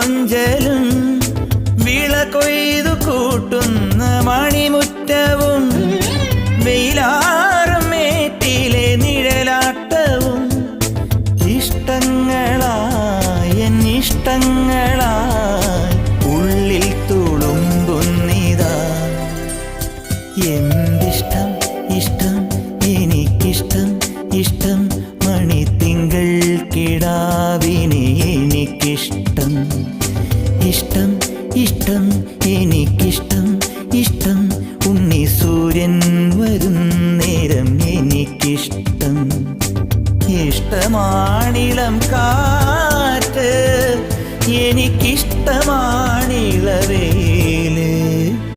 കൊഞ്ചലും വിള കൊയ്തു കൂട്ടുന്ന മണിമുറ്റവും വെയിലാറും മേറ്റിലെ നിഴലാട്ടവും ഇഷ്ടങ്ങളായി എന്നിഷ്ടങ്ങളായി ഉള്ളിൽ തുളുമ്പുന്നിതാ. എന്തിഷ്ടം ഇഷ്ടം എനിക്കിഷ്ടം ഇഷ്ടം മണിത്തിങ്കൾ കിടാവിനെ എനിക്കിഷ്ടം ഇഷ്ടം ഇഷ്ടം എനിക്കിഷ്ടം ഇഷ്ടം ഉണ്ണി സൂര്യൻ വരും നേരം എനിക്കിഷ്ടം. ഇഷ്ടമാണിളം കാറ്റ് എനിക്കിഷ്ടമാണിളവേ